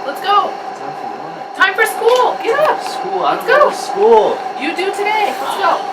Let's go. Time for what? Time for school. Get up. School. I Let's don't go. go to school. You do today. Let's go.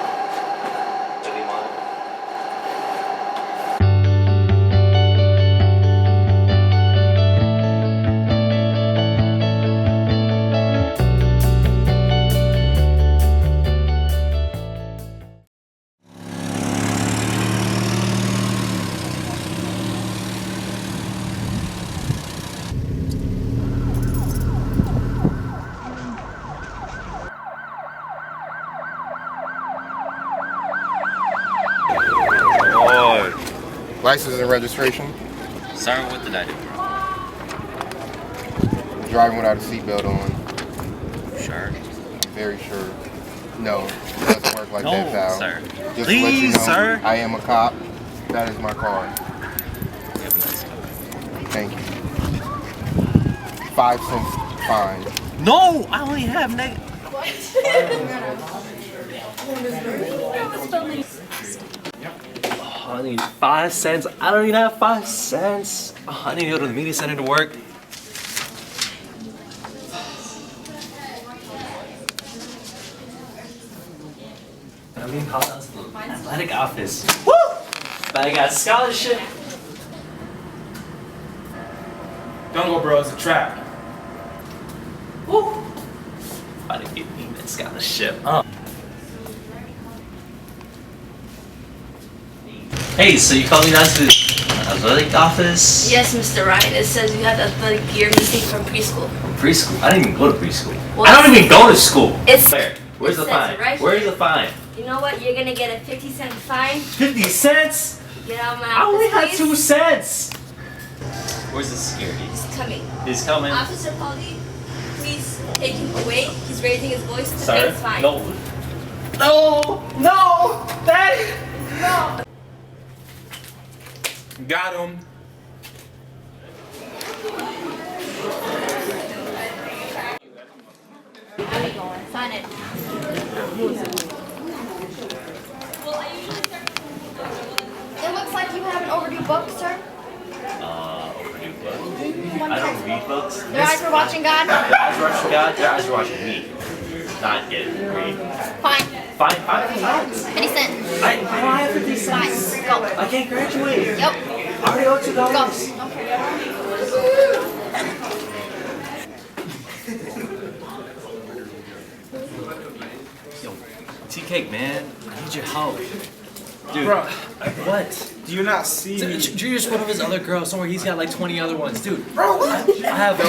License and registration. Sorry, what did I do? Driving without a seatbelt on. Sure. Very sure. No, it doesn't work like that, pal. Sir. Just Please, to let you know, sir. I am a cop. That is my car. You have a nice car. Thank you. 5 cents fine. No, I only have negative. I need 5 cents. I don't even have 5 cents. Oh, I need to go to the media center to work. I'm being called out to the athletic office. Woo! But I got scholarship. Don't go, bro. It's a trap. Woo! I didn't get me that scholarship. Hey, so you called me down to the athletic office? Yes, Mr. Ryan. It says you have athletic gear missing from preschool. From preschool? I didn't even go to preschool. Well, I don't even go to school. It's Where? Where's it the says fine? it right Where's here. the fine? You know what? You're gonna get a 50-cent fine. 50 cents? Get out of my I only office, had please. 2 cents. Where's the security? He's coming. He's coming. Officer Polly, please take him away. He's raising his voice to pay Sir? his fine. No. No! No! Daddy! No! Got him. Sign it. It looks like you have an overdue book, sir. Overdue book. I don't read books. Your eyes were watching God. Your eyes were watching God, your eyes were watching me. Not getting read. Fine. Fine. 50 cents. I don't have 50 cents. Fine. Go. I can't graduate. Yep. I already owe $2. Go. Yo, T-Cake, man. I need your help. Dude. Bro, What? do you not see me? Drew's one of his other girls. Somewhere he's got like 20 other ones. Dude, Bro, what? I have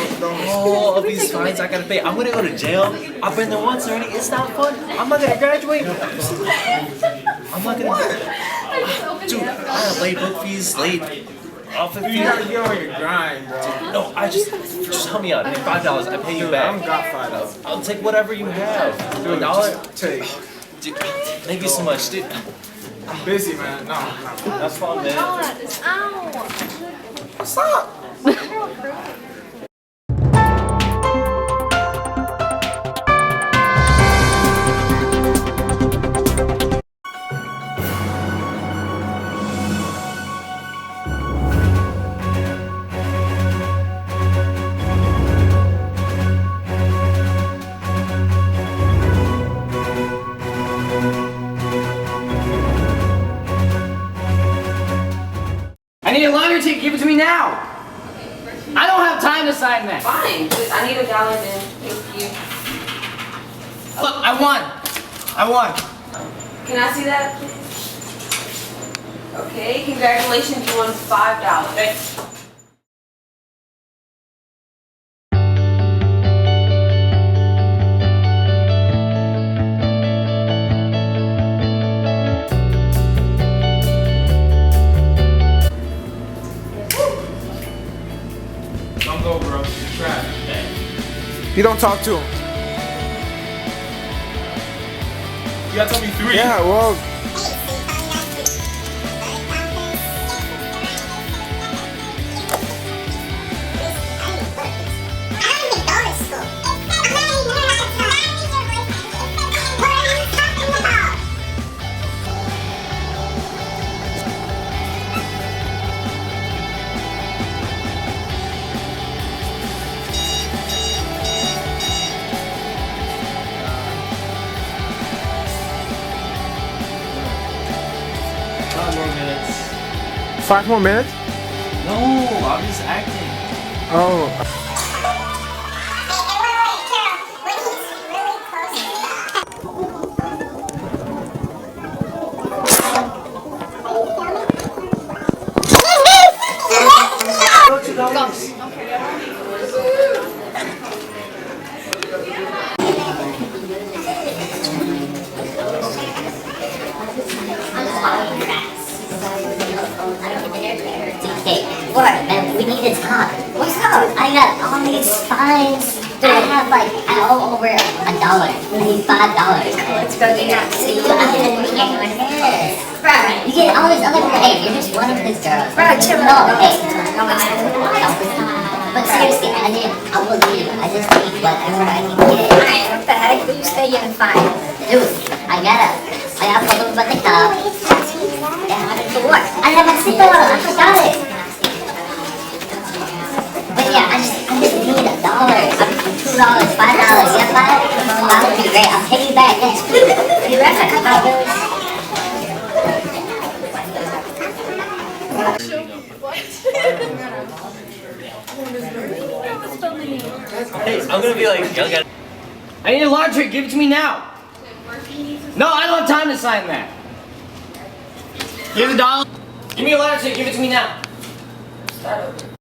all of these fines I gotta pay. I'm gonna go to jail. I've been there once already. It's not fun. I'm not gonna graduate. I'm not gonna. Dude, I have late book fees, late office You fees. gotta get on your grind, bro. No, just help me out. I need $5. I pay you Dude, I don't back. got $5. I'll take whatever you have. Dude, $1. just take. Dude, thank you so much, dude. I'm busy, man. No. That's fun, man. Ow. What's up? I need a lottery ticket. Give it to me now. I don't have time to sign that. Fine. I need $1 then. Thank you. Look, I won. I won. Can I see that, please? Okay, congratulations. You won $5. Don't go, bro. You're trash. You don't talk to him. You gotta tell me 3. Yeah, well, 5 more minutes? No, I'm just acting. Oh. Hey, what? Man, we need to talk. What's up? I got all these fines. Dude, I have like all over $1. I need $5. Let's go get out. See, I didn't get my head. Bro, you get all these other girls. Hey, you're just one of these girls. Bro, chill out. No, hey. But seriously, I will leave. I just need whatever I can get. Alright, what the heck? Who's staying fine? Dude, I got problems with the car. For what? I have a seatbelt on. I forgot it. But yeah, I just need $1. $2, $5. You have $5? That would be great. I'll pay you back. Yes. You reckon Hey, I'm gonna be like, y'all got. I need a laundry. Give it to me now. No, I don't have time to sign that. Give $1. Give me a laundry. Give it to me now. Start over.